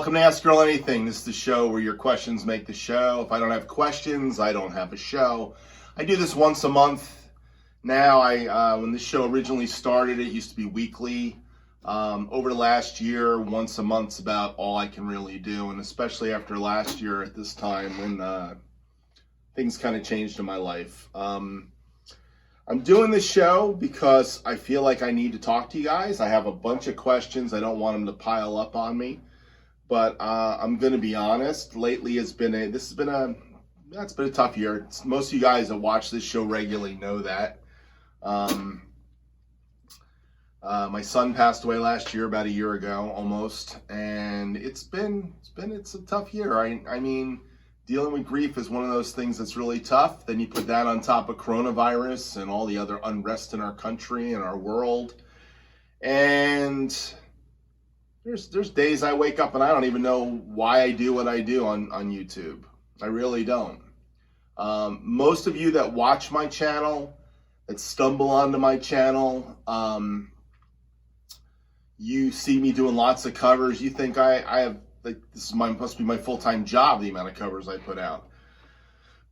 Welcome to Ask Earl Anything. This is the show where your questions make the show. If I don't have questions, I don't have a show. I do this once a month. Now, when this show originally started, it used to be weekly. Over the last year, once a month's about all I can really do, and especially after last year at this time when things kind of changed in my life. I'm doing this show because I feel like I need to talk to you guys. I have a bunch of questions. I don't want them to pile up on me. But I'm going to be honest, lately it's been a tough year. Most of you guys that watch this show regularly know that. My son passed away last year, about a year ago almost, and it's a tough year. I mean, dealing with grief is one of those things that's really tough. Then you put that on top of coronavirus and all the other unrest in our country and our world. And there's days I wake up and I don't even know why I do what I do on YouTube. I really don't. Most of you that watch my channel, that stumble onto my channel, you see me doing lots of covers. You think I have, like, must be my full-time job, the amount of covers I put out.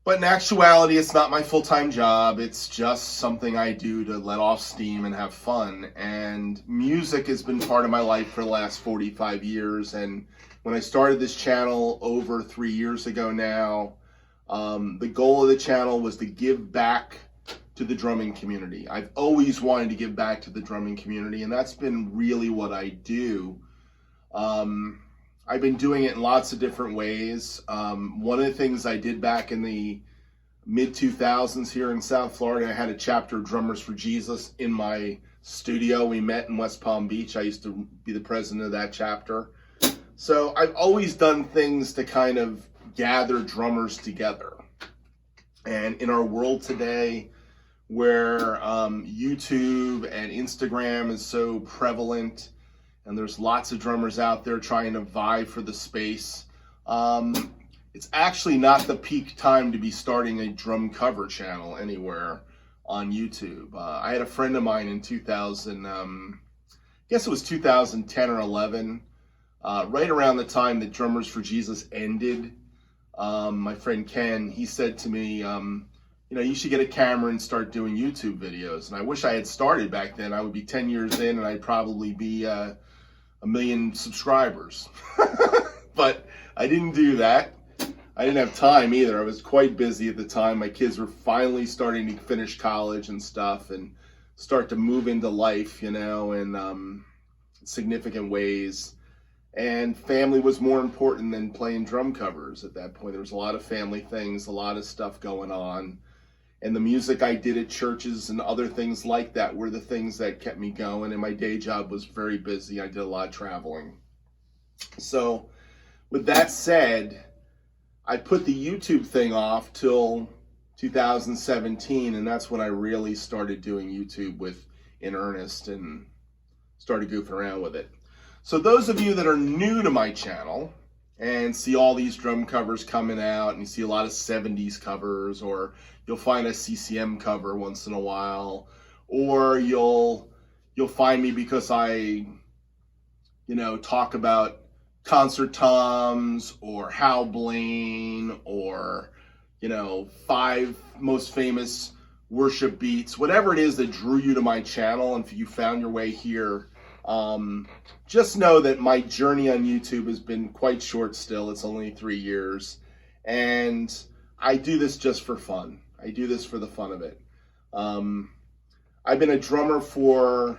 But in actuality, it's not my full-time job. It's just something I do to let off steam and have fun. And music has been part of my life for the last 45 years. And when I started this channel over 3 years ago now, the goal of the channel was to give back to the drumming community. I've always wanted to give back to the drumming community, and that's been really what I do. I've been doing it in lots of different ways. One of the things I did back in the mid-2000s here in South Florida, I had a chapter of Drummers for Jesus in my studio. We met in West Palm Beach. I used to be the president of that chapter. So I've always done things to kind of gather drummers together. And in our world today, where YouTube and Instagram is so prevalent, and there's lots of drummers out there trying to vie for the space, it's actually not the peak time to be starting a drum cover channel anywhere on YouTube. I had a friend of mine in 2000, I guess it was 2010 or 11, right around the time that Drummers for Jesus ended. My friend Ken, he said to me, you should get a camera and start doing YouTube videos. And I wish I had started back then. I would be 10 years in and I'd probably be 1 million subscribers. But I didn't do that. I didn't have time either. I was quite busy at the time. My kids were finally starting to finish college and stuff and start to move into life, in significant ways. And family was more important than playing drum covers at that point. There was a lot of family things, a lot of stuff going on. And the music I did at churches and other things like that were the things that kept me going. And my day job was very busy. I did a lot of traveling. So with that said, I put the YouTube thing off till 2017. And that's when I really started doing YouTube in earnest and started goofing around with it. So those of you that are new to my channel and see all these drum covers coming out, and you see a lot of 70s covers, or you'll find a CCM cover once in a while, or you'll find me because I, talk about concert toms or Hal Blaine or, 5 most famous worship beats, whatever it is that drew you to my channel, and if you found your way here, just know that my journey on YouTube has been quite short still. It's only 3 years. And I do this just for fun. I do this for the fun of it. I've been a drummer for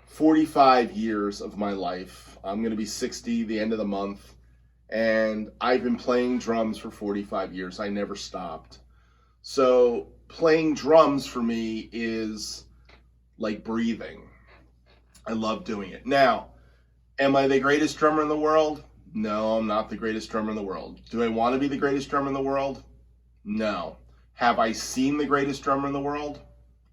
45 years of my life. I'm going to be 60 the end of the month. And I've been playing drums for 45 years. I never stopped. So playing drums for me is like breathing. I love doing it. Now, am I the greatest drummer in the world? No, I'm not the greatest drummer in the world. Do I want to be the greatest drummer in the world? No. Have I seen the greatest drummer in the world?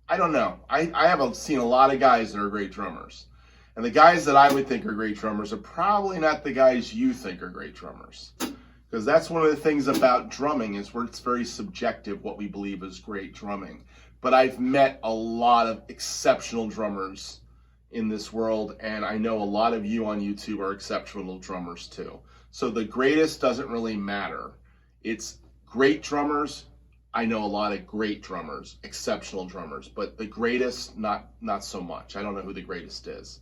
I don't know. I haven't seen a lot of guys that are great drummers. And the guys that I would think are great drummers are probably not the guys you think are great drummers. Because that's one of the things about drumming, is where it's very subjective what we believe is great drumming. But I've met a lot of exceptional drummers in this world, and I know a lot of you on YouTube are exceptional drummers too. So the greatest doesn't really matter. It's great drummers. I know a lot of great drummers, exceptional drummers, but the greatest, not so much. I don't know who the greatest is.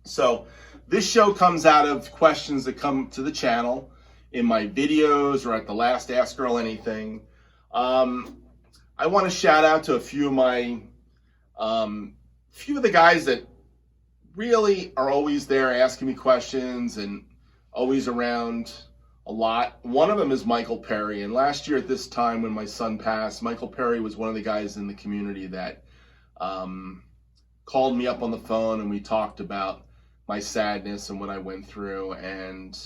So this show comes out of questions that come to the channel in my videos or at the last Ask Earl Anything. I want to shout out to a few of my, few of the guys that really are always there asking me questions and always around a lot. One of them is Michael Perry, and last year at this time when my son passed, Michael Perry was one of the guys in the community that called me up on the phone, and we talked about my sadness and what I went through, and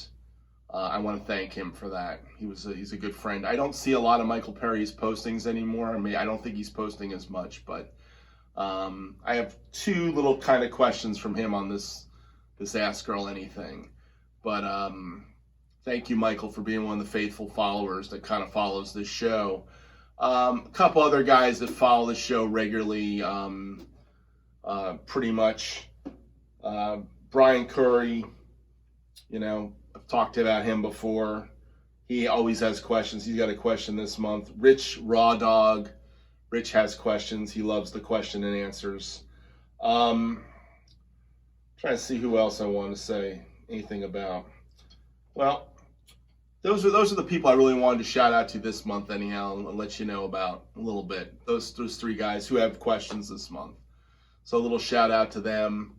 I want to thank him for that. He's a good friend. I don't see a lot of Michael Perry's postings anymore. I mean, I don't think he's posting as much, but I have two little kind of questions from him on this Ask Earl Anything. But thank you, Michael, for being one of the faithful followers that kind of follows this show. A couple other guys that follow the show regularly, pretty much. Brian Curry, you know, I've talked about him before. He always has questions. He's got a question this month. Rich Raw Dog. Rich has questions. He loves the question and answers. Trying to see who else I want to say anything about. Well, those are the people I really wanted to shout out to this month anyhow, and let you know about a little bit. Those three guys who have questions this month. So a little shout out to them.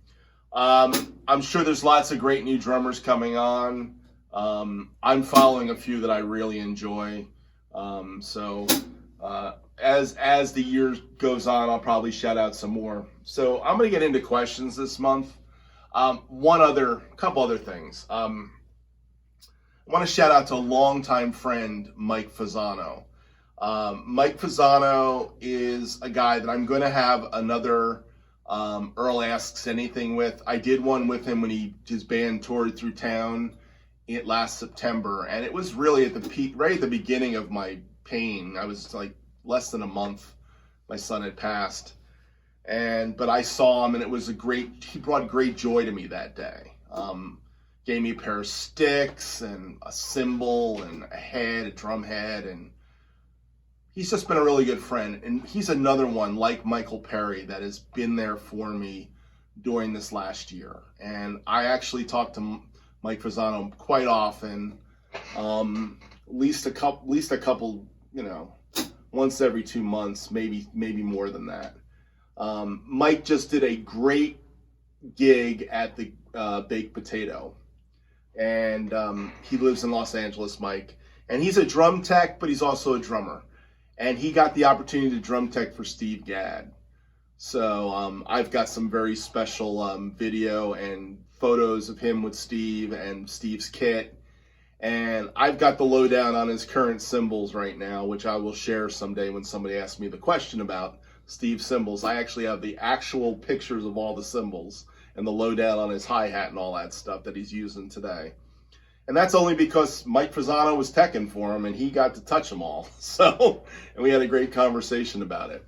I'm sure there's lots of great new drummers coming on. I'm following a few that I really enjoy. As the year goes on, I'll probably shout out some more. So I'm going to get into questions this month. Couple other things. I want to shout out to a longtime friend, Mike Fasano. Mike Fasano is a guy that I'm going to have another Earl Asks Anything with. I did one with him when his band toured through town last September, and it was really at the peak, right at the beginning of my pain. I was like less than a month. My son had passed, but I saw him, and it was he brought great joy to me that day. Gave me a pair of sticks and a cymbal and a drum head, and he's just been a really good friend. And he's another one like Michael Perry that has been there for me during this last year. And I actually talk to Mike Fasano quite often, at least a couple, you know, once every 2 months, maybe more than that. Mike just did a great gig at the Baked Potato, and he lives in Los Angeles, Mike, and he's a drum tech, but he's also a drummer, and he got the opportunity to drum tech for Steve Gadd. So I've got some very special video and photos of him with Steve and Steve's kit, and I've got the lowdown on his current cymbals right now, which I will share someday when somebody asks me the question about Steve's cymbals. I actually have the actual pictures of all the cymbals and the lowdown on his hi-hat and all that stuff that he's using today. And that's only because Mike Fasano was teching for him and he got to touch them all. So, and we had a great conversation about it.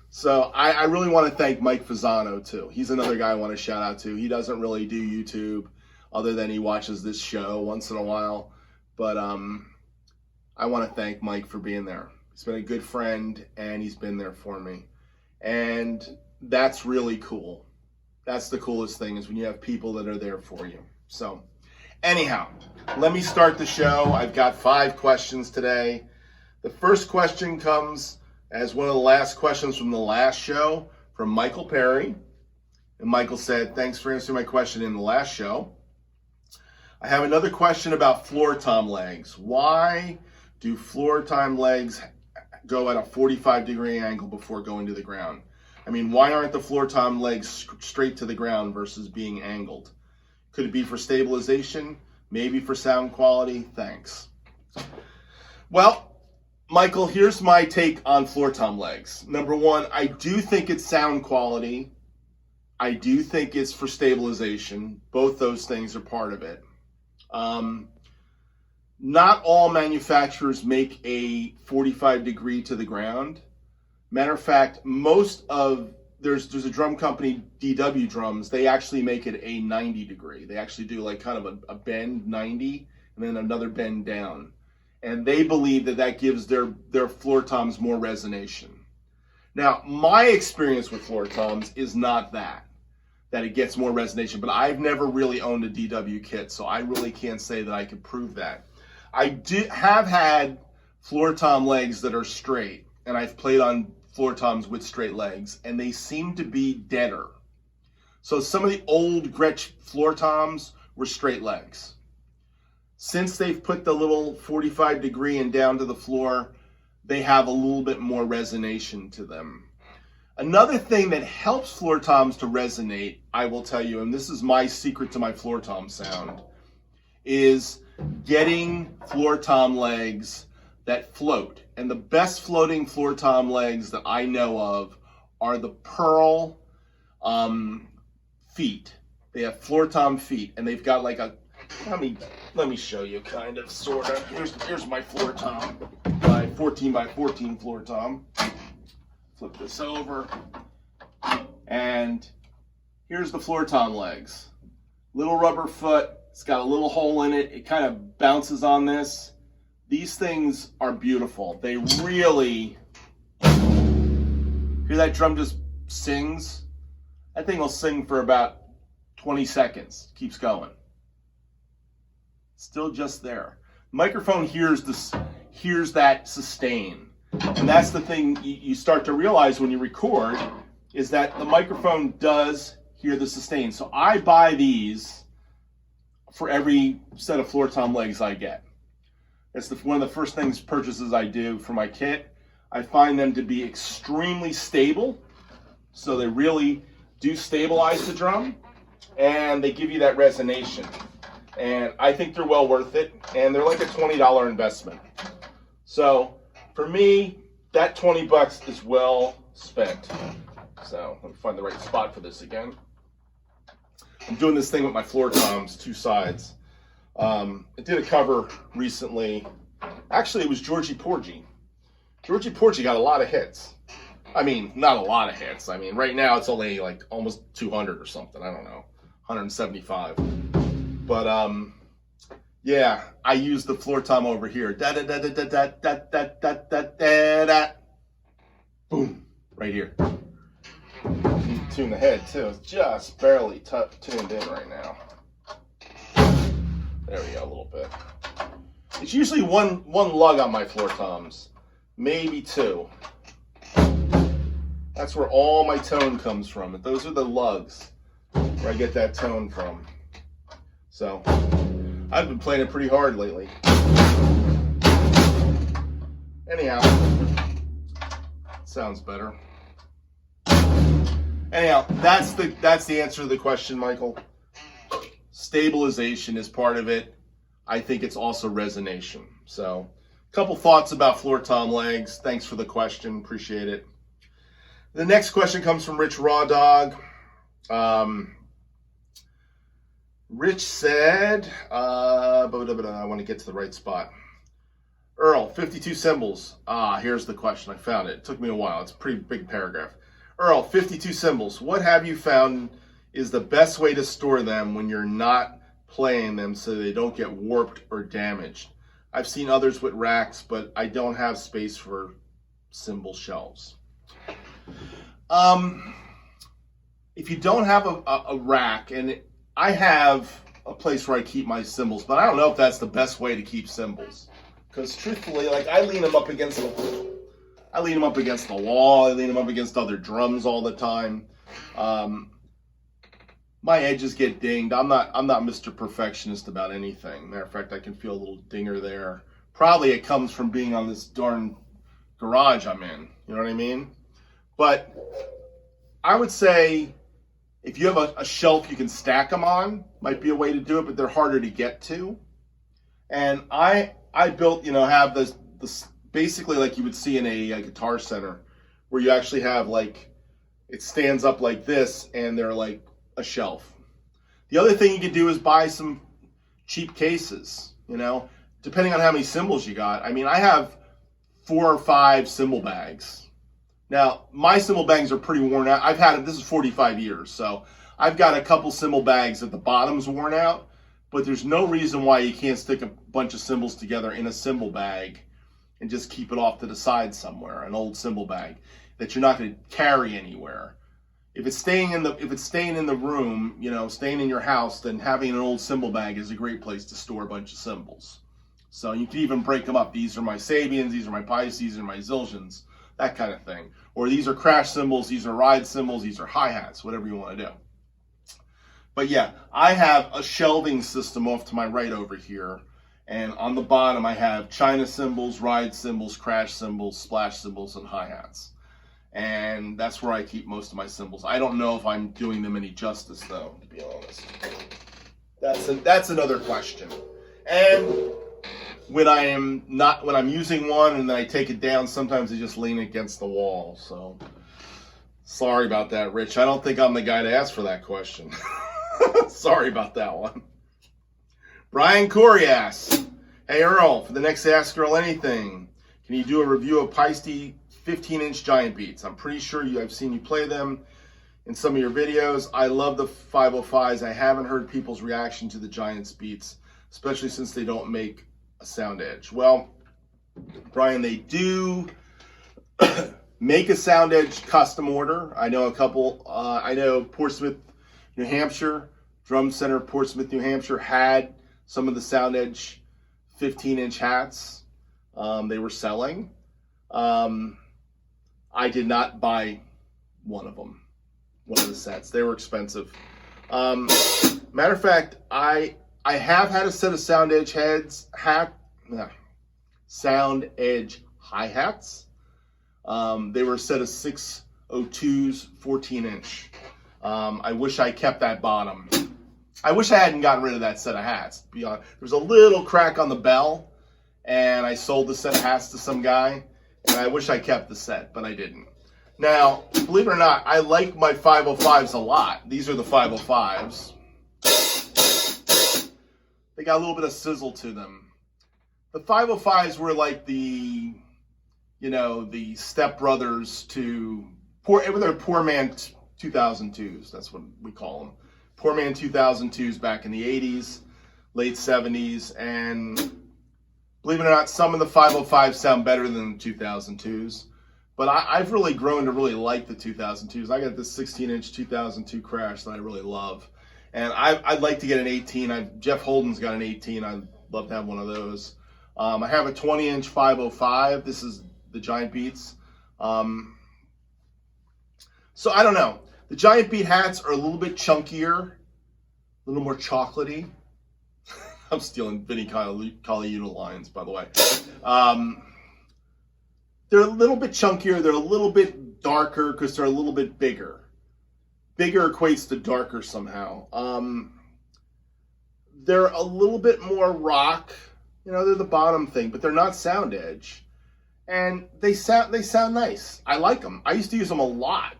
So I really want to thank Mike Fasano too. He's another guy I want to shout out to. He doesn't really do YouTube other than he watches this show once in a while. But I want to thank Mike for being there. He's been a good friend and he's been there for me. And that's really cool. That's the coolest thing, is when you have people that are there for you. So anyhow, let me start the show. I've got 5 questions today. The first question comes as one of the last questions from the last show from Michael Perry. And Michael said, thanks for answering my question in the last show. I have another question about floor tom legs. Why do floor tom legs go at a 45-degree angle before going to the ground? I mean, why aren't the floor tom legs straight to the ground versus being angled? Could it be for stabilization? Maybe for sound quality? Thanks. Well, Michael, here's my take on floor tom legs. Number one, I do think it's sound quality. I do think it's for stabilization. Both those things are part of it. Not all manufacturers make a 45 degree to the ground. Matter of fact, most of there's a drum company, DW Drums. They actually make it a 90 degree. They actually do like kind of a bend 90 and then another bend down. And they believe that that gives their floor toms more resonation. Now, my experience with floor toms is not that it gets more resonation, but I've never really owned a DW kit, so I really can't say that I could prove that. I have had floor tom legs that are straight, and I've played on floor toms with straight legs, and they seem to be deader. So some of the old Gretsch floor toms were straight legs. Since they've put the little 45 degree and down to the floor, they have a little bit more resonation to them. Another thing that helps floor toms to resonate, I will tell you, and this is my secret to my floor tom sound, is getting floor tom legs that float. And the best floating floor tom legs that I know of are the Pearl feet. They have floor tom feet, and they've got like a, let me show you kind of, sort of. Here's my floor tom, my 14 by 14 floor tom. Flip this over, and here's the floor tom legs. Little rubber foot, it's got a little hole in it. It kind of bounces on this. These things are beautiful. They really, hear that drum just sings? That thing will sing for about 20 seconds, keeps going. Still just there. Microphone hears that sustain. And that's the thing you start to realize when you record, is that the microphone does hear the sustain. So I buy these for every set of floor tom legs I get. It's one of the first purchases I do for my kit. I find them to be extremely stable. So they really do stabilize the drum, and they give you that resonation. And I think they're well worth it, and they're like a $20 investment. So for me, that 20 bucks is well spent. So let me find the right spot for this again. I'm doing this thing with my floor toms, two sides. I did a cover recently. Actually, it was Georgie Porgy. Georgie Porgy got a lot of hits. I mean, not a lot of hits. I mean, right now it's only like almost 200 or something. I don't know, 175. But yeah, I use the floor tom over here. Da da da da da da da da da da da da. Boom, right here. Tune the head too. It's just barely tuned in right now. There we go, a little bit. It's usually one lug on my floor toms, maybe two. That's where all my tone comes from. Those are the lugs where I get that tone from. So I've been playing it pretty hard lately. Anyhow, sounds better. Anyhow, that's the answer to the question, Michael. Stabilization is part of it. I think it's also resonation. So, a couple thoughts about floor tom legs. Thanks for the question. Appreciate it. The next question comes from Rich Raw Dog. Rich said, I want to get to the right spot. Earl, 52 cymbals. Here's the question. I found it. It took me a while. It's a pretty big paragraph. Earl, 52 cymbals. What have you found is the best way to store them when you're not playing them so they don't get warped or damaged? I've seen others with racks, but I don't have space for cymbal shelves. If you don't have a rack, and I have a place where I keep my cymbals, but I don't know if that's the best way to keep cymbals. Because truthfully, like, I lean them up against the wall. I lean them up against other drums all the time. My edges get dinged. I'm not Mr. Perfectionist about anything. Matter of fact, I can feel a little dinger there. Probably it comes from being on this darn garage I'm in. You know what I mean? But I would say if you have a shelf you can stack them on, might be a way to do it, but they're harder to get to. And I built, have this basically like you would see in a Guitar Center, where you actually have like, it stands up like this and they're like a shelf. The other thing you can do is buy some cheap cases, depending on how many cymbals you got. I mean, I have 4 or 5 cymbal bags. Now, my cymbal bags are pretty worn out. I've had it, this is 45 years, so I've got a couple cymbal bags that the bottom's worn out, but there's no reason why you can't stick a bunch of cymbals together in a cymbal bag and just keep it off to the side somewhere, an old cymbal bag that you're not going to carry anywhere. If it's staying in the room, you know, staying in your house, then having an old cymbal bag is a great place to store a bunch of cymbals. So you can even break them up. These are my Sabians, these are my Pisces, these are my Zildjians, that kind of thing. Or these are crash cymbals, these are ride cymbals, these are hi-hats, whatever you want to do. But yeah, I have a shelving system off to my right over here. And on the bottom, I have China cymbals, ride cymbals, crash cymbals, splash cymbals, and hi-hats. And that's where I keep most of my cymbals. I don't know if I'm doing them any justice, though, to be honest. That's another question. And when I'm using one and then I take it down, sometimes I just lean against the wall. So sorry about that, Rich. I don't think I'm the guy to ask for that question. Sorry about that one. Brian Corey asks, hey Earl, for the next Ask Earl Anything, can you do a review of Peisty 15-inch giant beats? I'm pretty sure I've seen you play them in some of your videos. I love the 505s. I haven't heard people's reaction to the Giants beats, especially since they don't make a sound edge. Well, Brian, they do make a sound edge custom order. I know a couple. I know Portsmouth, New Hampshire, Drum Center, Portsmouth, New Hampshire had some of the sound edge 15-inch hats they were selling. I did not buy one of them, one of the sets. They were expensive. Matter of fact, I have had a set of sound edge sound edge hi-hats. They were a set of 602s, 14-inch. I wish I kept that bottom. I wish I hadn't gotten rid of that set of hats, to be honest. There was a little crack on the bell, and I sold the set of hats to some guy, and I wish I kept the set, but I didn't. Now, believe it or not, I like my 505s a lot. These are the 505s. They got a little bit of sizzle to them. The 505s were like the, you know, the stepbrothers to they're poor man 2002s. That's what we call them. Poor man 2002s back in the 80s, late 70s, and believe it or not, some of the 505s sound better than the 2002s. But I've really grown to really like the 2002s. I got this 16-inch 2002 Crash that I really love. And I'd like to get an 18. Jeff Holden's got an 18. I'd love to have one of those. I have a 20-inch 505. This is the Giant Beats. So I don't know. The Giant Beat hats are a little bit chunkier, a little more chocolatey. I'm stealing Vinnie Colaiuta lines, by the way. They're a little bit chunkier. They're a little bit darker because they're a little bit bigger. Bigger equates to darker somehow. They're a little bit more rock. You know, they're the bottom thing, but they're not sound edge. And they sound nice. I like them. I used to use them a lot.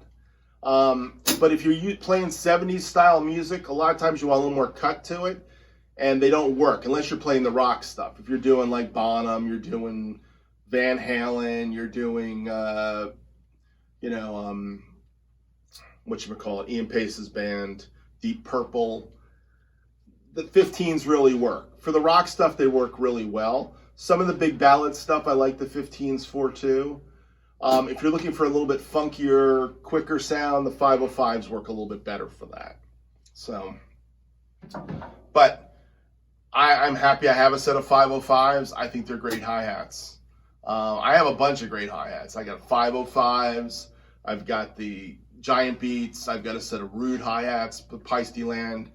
But if you're playing 70s style music, a lot of times you want a little more cut to it, and they don't work unless you're playing the rock stuff. If you're doing like Bonham, you're doing Van Halen, you're doing, whatchamacallit, Ian Pace's band, Deep Purple. The 15s really work. For the rock stuff, they work really well. Some of the big ballad stuff, I like the 15s for too. If you're looking for a little bit funkier, quicker sound, the 505s work a little bit better for that. So, but I'm happy I have a set of 505s. I think they're great hi-hats. I have a bunch of great hi-hats. I got 505s. I've got the Giant Beats. I've got a set of Rude hi-hats, Peisty Land.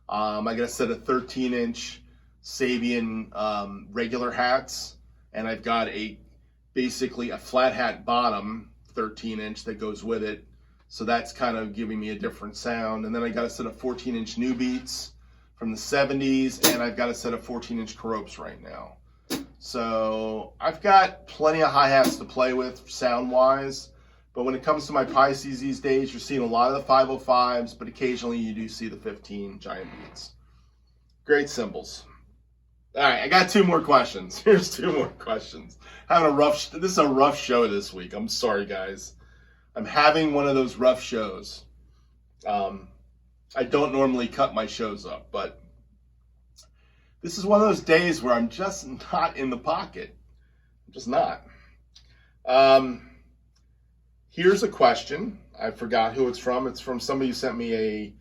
I got a set of 13-inch Sabian regular hats, and I've got basically a flat hat bottom 13-inch that goes with it. So that's kind of giving me a different sound. And then I got a set of 14-inch New Beats from the 70s, and I've got a set of 14-inch Coropes right now. So I've got plenty of hi-hats to play with sound-wise. But when it comes to my Pisces these days, you're seeing a lot of the 505s, but occasionally you do see the 15 Giant Beats. Great cymbals. All right, I got two more questions. Here's two more questions. This is a rough show this week. I'm sorry, guys. I'm having one of those rough shows. I don't normally cut my shows up, but this is one of those days where I'm just not in the pocket. I'm just not. Here's a question. I forgot who it's from. It's from somebody who sent me a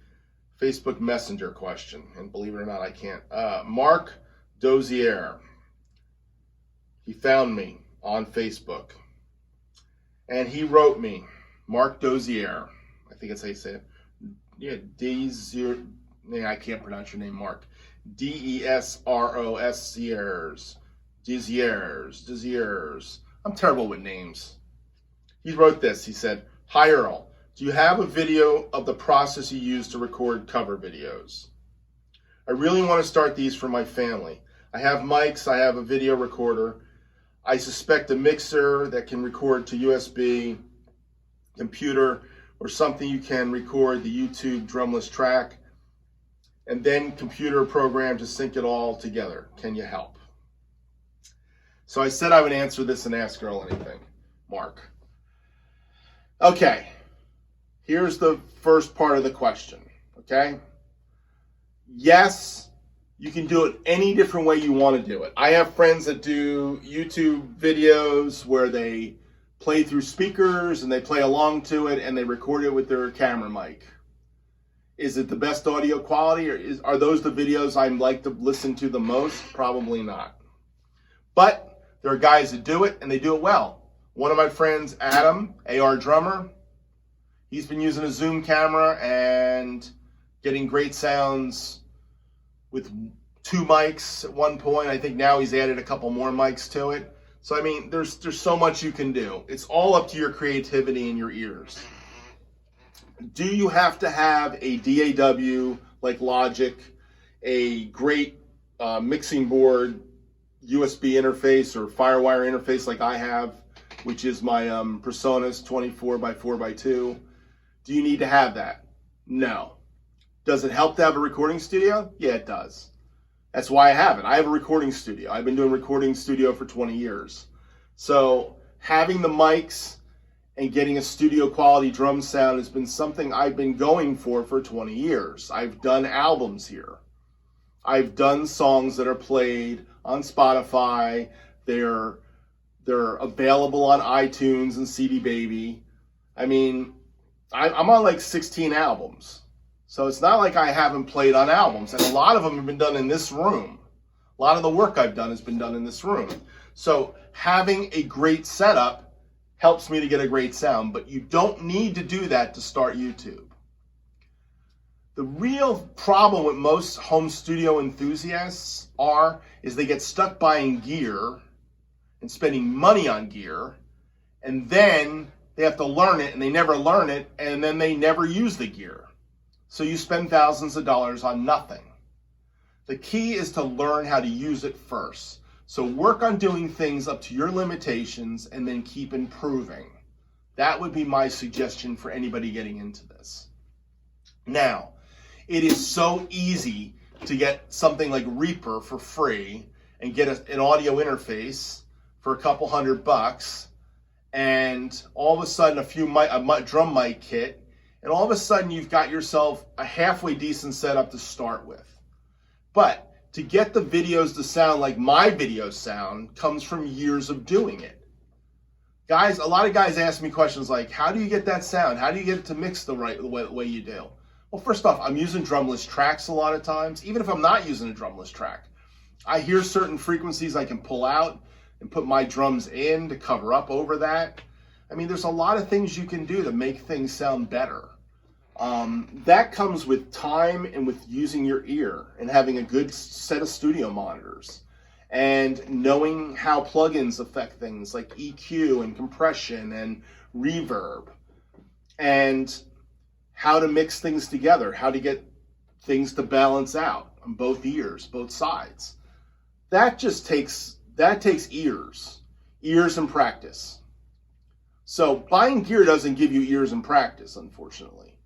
Facebook Messenger question, and believe it or not, I can't. Mark Dozier. He found me on Facebook, and he wrote me, Mark Dozier. I think that's how you say it. Yeah, Dozier. Yeah, I can't pronounce your name, Mark. Desros. Doziers. I'm terrible with names. He wrote this. He said, "Hi Earl, do you have a video of the process you use to record cover videos? I really want to start these for my family. I have mics, I have a video recorder. I suspect a mixer that can record to USB, computer, or something you can record the YouTube drumless track, and then computer program to sync it all together. Can you help?" So I said I would answer this and ask Earl anything. Mark. Okay, here's the first part of the question, okay? Yes, you can do it any different way you want to do it. I have friends that do YouTube videos where they play through speakers and they play along to it and they record it with their camera mic. Is it the best audio quality, or are those the videos I like to listen to the most? Probably not. But there are guys that do it and they do it well. One of my friends, Adam, AR drummer, he's been using a Zoom camera and getting great sounds with 2 mics at one point. I think now he's added a couple more mics to it. So, I mean, there's so much you can do. It's all up to your creativity and your ears. Do you have to have a DAW like Logic, a great mixing board, USB interface or Firewire interface like I have, which is my Presonus 24x4x2? Do you need to have that? No. Does it help to have a recording studio? Yeah, it does. That's why I have it. I have a recording studio. I've been doing recording studio for 20 years. So having the mics and getting a studio quality drum sound has been something I've been going for 20 years. I've done albums here. I've done songs that are played on Spotify. They're available on iTunes and CD Baby. I mean, I'm on like 16 albums. So it's not like I haven't played on albums. And a lot of them have been done in this room. A lot of the work I've done has been done in this room. So having a great setup helps me to get a great sound. But you don't need to do that to start YouTube. The real problem with most home studio enthusiasts is they get stuck buying gear and spending money on gear, and then they have to learn it, and they never learn it, and then they never use the gear. So you spend thousands of dollars on nothing. The key is to learn how to use it first. So work on doing things up to your limitations and then keep improving. That would be my suggestion for anybody getting into this. Now, it is so easy to get something like Reaper for free and get an audio interface for a couple $100, and all of a sudden a drum mic kit, and all of a sudden you've got yourself a halfway decent setup to start with. But to get the videos to sound like my videos sound comes from years of doing it. Guys, a lot of guys ask me questions like, how do you get that sound? How do you get it to mix the way you do? Well, first off, I'm using Drumless Tracks a lot of times. Even if I'm not using a Drumless track, I hear certain frequencies I can pull out and put my drums in to cover up over that. I mean, there's a lot of things you can do to make things sound better. That comes with time and with using your ear and having a good set of studio monitors and knowing how plugins affect things like EQ and compression and reverb, and how to mix things together, how to get things to balance out on both ears, both sides. That takes ears and practice. So buying gear doesn't give you ears and practice, unfortunately.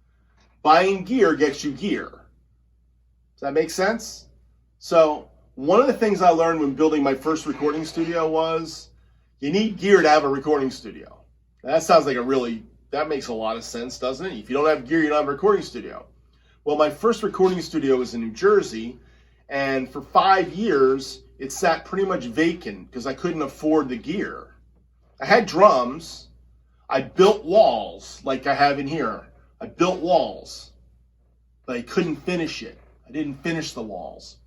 Buying gear gets you gear. Does that make sense? So one of the things I learned when building my first recording studio was you need gear to have a recording studio. That sounds like that makes a lot of sense, doesn't it? If you don't have gear, you don't have a recording studio. Well, my first recording studio was in New Jersey, and for 5 years, it sat pretty much vacant because I couldn't afford the gear. I had drums. I built walls like I have in here. I built walls, but I couldn't finish it. I didn't finish the walls.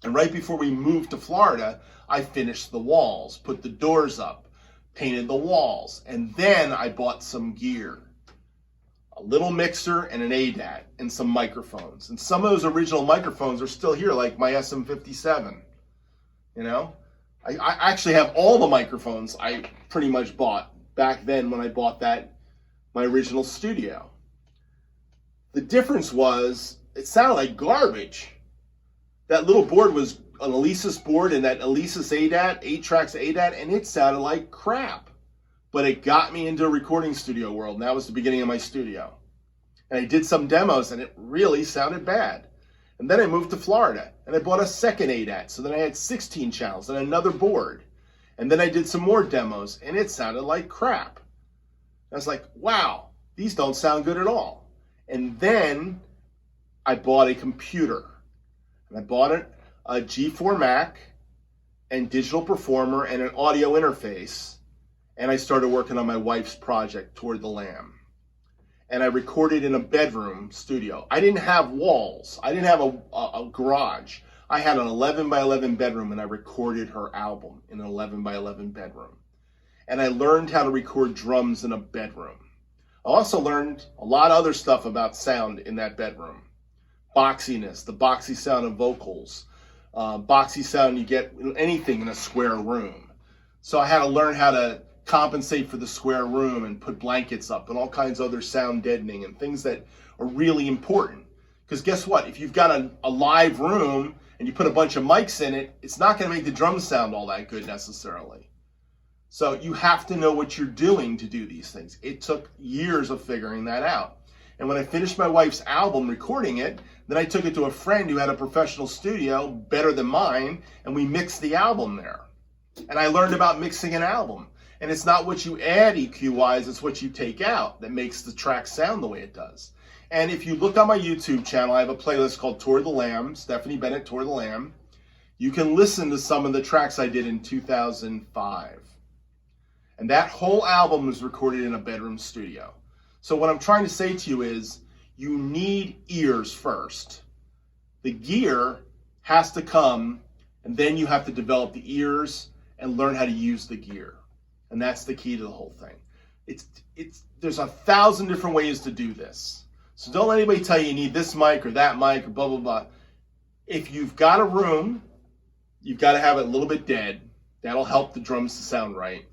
And right before we moved to Florida, I finished the walls, put the doors up, painted the walls, and then I bought some gear. A little mixer and an ADAT and some microphones. And some of those original microphones are still here, like my SM57. You know, I actually have all the microphones I pretty much bought back then when I bought my original studio. The difference was it sounded like garbage. That little board was an Alesis board and that Alesis ADAT, 8-tracks ADAT, and it sounded like crap. But it got me into a recording studio world, and that was the beginning of my studio. And I did some demos, and it really sounded bad. And then I moved to Florida, and I bought a second ADAT, so then I had 16 channels and another board. And then I did some more demos, and it sounded like crap. I was like, wow, these don't sound good at all. And then I bought a computer. And I bought a G4 Mac and Digital Performer and an audio interface. And I started working on my wife's project, Toward the Lamb. And I recorded in a bedroom studio. I didn't have walls. I didn't have a garage. I had an 11 by 11 bedroom, and I recorded her album in an 11 by 11 bedroom. And I learned how to record drums in a bedroom. I also learned a lot of other stuff about sound in that bedroom. Boxiness, the Boxy Sound of vocals. Boxy Sound, you get anything in a square room. So I had to learn how to compensate for the square room and put blankets up and all kinds of other sound deadening and things that are really important. Because guess what? If you've got a live room and you put a bunch of mics in it, it's not going to make the drums sound all that good necessarily. So you have to know what you're doing to do these things. It took years of figuring that out. And when I finished my wife's album, recording it, then I took it to a friend who had a professional studio, better than mine, and we mixed the album there. And I learned about mixing an album. And it's not what you add EQ-wise, it's what you take out that makes the track sound the way it does. And if you look on my YouTube channel, I have a playlist called Toward the Lamb, Stephanie Bennett, Toward the Lamb. You can listen to some of the tracks I did in 2005. And that whole album was recorded in a bedroom studio. So what I'm trying to say to you is, you need ears first. The gear has to come, and then you have to develop the ears and learn how to use the gear. And that's the key to the whole thing. There's 1,000 different ways to do this. So don't let anybody tell you need this mic or that mic or blah, blah, blah. If you've got a room, you've got to have it a little bit dead. That'll help the drums to sound right.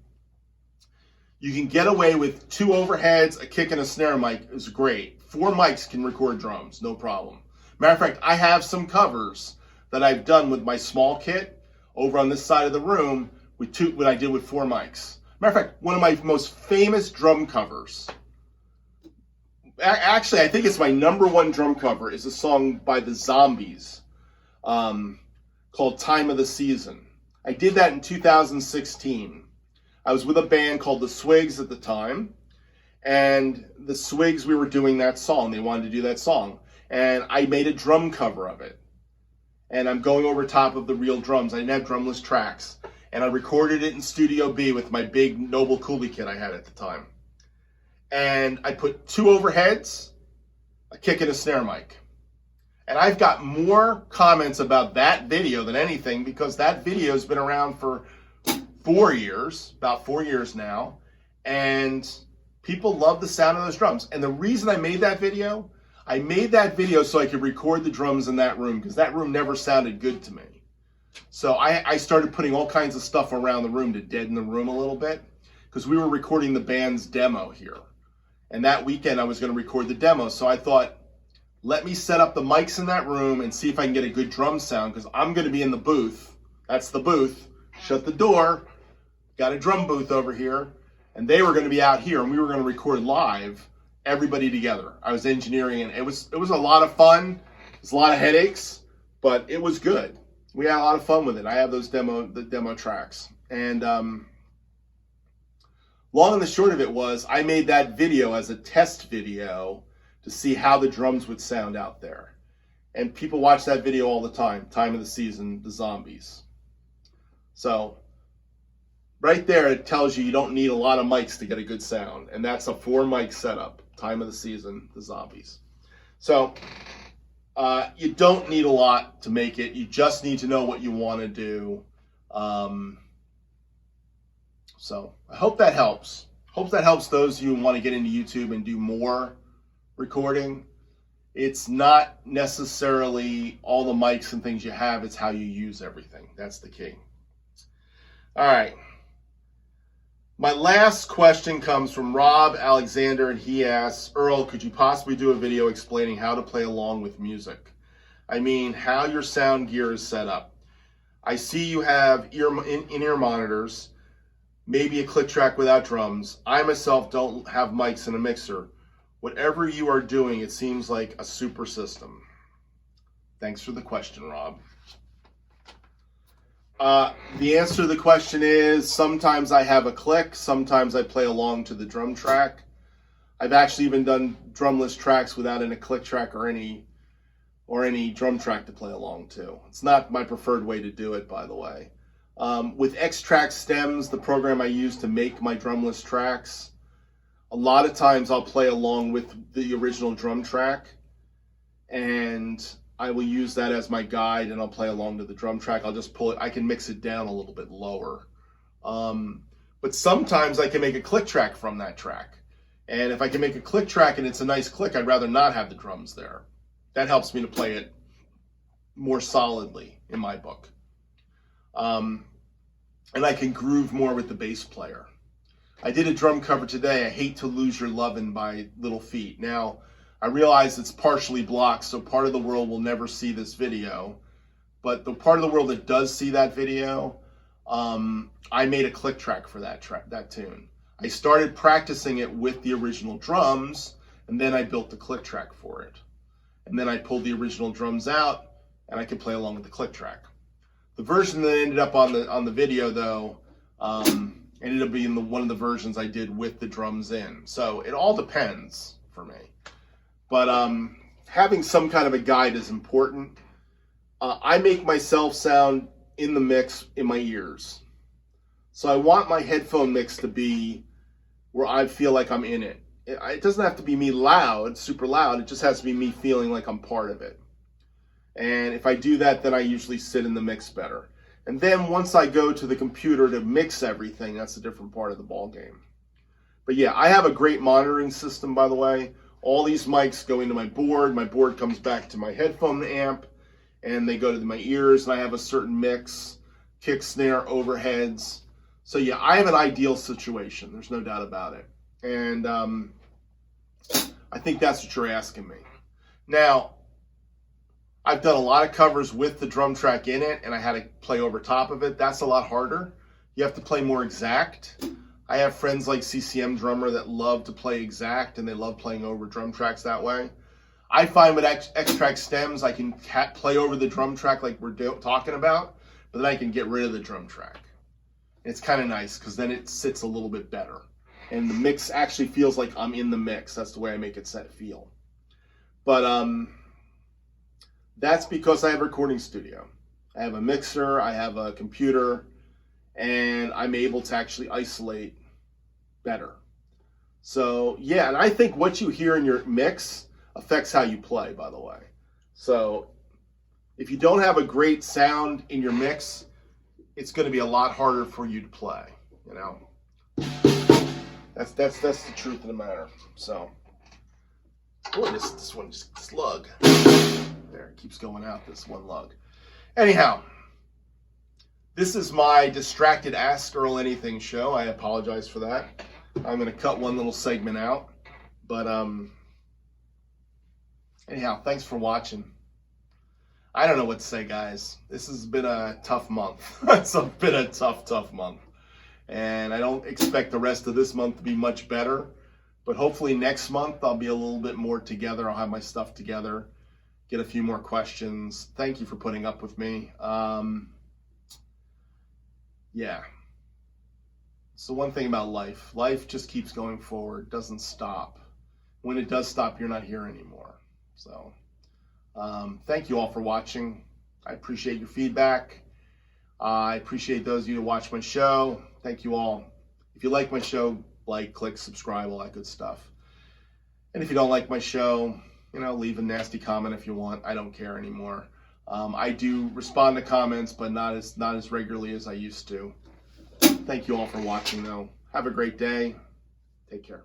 You can get away with 2 overheads, a kick, and a snare mic is great. 4 mics can record drums, no problem. Matter of fact, I have some covers that I've done with my small kit over on this side of the room with what I did with 4 mics. Matter of fact, one of my most famous drum covers, actually I think it's my #1 drum cover, is a song by the Zombies called Time of the Season. I did that in 2016. I was with a band called the Swigs at the time, and the Swigs, we were doing that song. They wanted to do that song, and I made a drum cover of it. And I'm going over top of the real drums. I didn't have Drumless Tracks. And I recorded it in Studio B with my big Noble Cooley kit I had at the time. And I put 2 overheads, a kick, and a snare mic. And I've got more comments about that video than anything, because that video has been around for 4 years, about 4 years now. And people love the sound of those drums. And the reason I made that video so I could record the drums in that room, because that room never sounded good to me. So I started putting all kinds of stuff around the room to deaden the room a little bit, because we were recording the band's demo here. And that weekend I was going to record the demo. So I thought, let me set up the mics in that room and see if I can get a good drum sound, because I'm going to be in the booth. That's the booth. Shut the door. Got a drum booth over here. And they were going to be out here, and we were going to record live, everybody together. I was engineering, and it was a lot of fun. It was a lot of headaches, but it was good. We had a lot of fun with it. I have those demo tracks. And long and the short of it was I made that video as a test video to see how the drums would sound out there. And people watch that video all the time. Time of the season, the zombies. So right there, it tells you don't need a lot of mics to get a good sound. And that's a 4-mic setup. Time of the season, the zombies. So you don't need a lot to make it. You just need to know what you want to do. So I hope that helps. Hope that helps those of you who want to get into YouTube and do more recording. It's not necessarily all the mics and things you have. It's how you use everything. That's the key. All right. My last question comes from Rob Alexander, and he asks, Earl, could you possibly do a video explaining how to play along with music? I mean, how your sound gear is set up. I see you have in-ear monitors, maybe a click track without drums. I myself don't have mics and a mixer. Whatever you are doing, it seems like a super system. Thanks for the question, Rob. The answer to the question is sometimes I have a click, sometimes I play along to the drum track. I've actually even done drumless tracks without a click track or any drum track to play along to. It's not my preferred way to do it, by the way. With X-Track stems, the program I use to make my drumless tracks, a lot of times I'll play along with the original drum track, and I will use that as my guide, and I'll play along to the drum track. I'll just pull it. I can mix it down a little bit lower. But sometimes I can make a click track from that track. And if I can make a click track and it's a nice click, I'd rather not have the drums there. That helps me to play it more solidly in my book. And I can groove more with the bass player. I did a drum cover today, I Hate to Lose Your Lovin' by Little Feat. Now, I realize it's partially blocked, so part of the world will never see this video. But the part of the world that does see that video, I made a click track for that tune. I started practicing it with the original drums, and then I built the click track for it. And then I pulled the original drums out, and I could play along with the click track. The version that ended up on the video, though, ended up being one of the versions I did with the drums in. So it all depends for me. But having some kind of a guide is important. I make myself sound in the mix in my ears. So I want my headphone mix to be where I feel like I'm in it. It doesn't have to be me loud, super loud. It just has to be me feeling like I'm part of it. And if I do that, then I usually sit in the mix better. And then once I go to the computer to mix everything, that's a different part of the ball game. But yeah, I have a great monitoring system, by the way. All these mics go into my board. My board comes back to my headphone amp, and they go to my ears, and I have a certain mix, kick, snare, overheads. So yeah, I have an ideal situation. There's no doubt about it. And I think that's what you're asking me. Now, I've done a lot of covers with the drum track in it, and I had to play over top of it. That's a lot harder. You have to play more exact. I have friends like CCM Drummer that love to play exact, and they love playing over drum tracks that way. I find with X-Track stems, I can play over the drum track like we're talking about, but then I can get rid of the drum track. It's kind of nice because then it sits a little bit better. And the mix actually feels like I'm in the mix. That's the way I make it feel. But that's because I have a recording studio. I have a mixer, I have a computer, and I'm able to actually isolate better. So yeah, and I think what you hear in your mix affects how you play, by the way. So if you don't have a great sound in your mix, it's going to be a lot harder for you to play, you know. That's the truth of the matter. So, boy, this one just slug. There, it keeps going out, this one lug. Anyhow, this is my distracted Ask Earl Anything show. I apologize for that. I'm going to cut one little segment out. But anyhow, thanks for watching. I don't know what to say, guys. This has been a tough month. It's been a tough month. And I don't expect the rest of this month to be much better. But hopefully next month I'll be a little bit more together. I'll have my stuff together. Get a few more questions. Thank you for putting up with me. Yeah. So one thing about life. Life just keeps going forward, doesn't stop. When it does stop, you're not here anymore. So thank you all for watching. I appreciate your feedback. I appreciate those of you who watch my show. Thank you all. If you like my show, like, click, subscribe, all that good stuff. And if you don't like my show, leave a nasty comment if you want. I don't care anymore. I do respond to comments, but not as regularly as I used to. Thank you all for watching, though. Have a great day. Take care.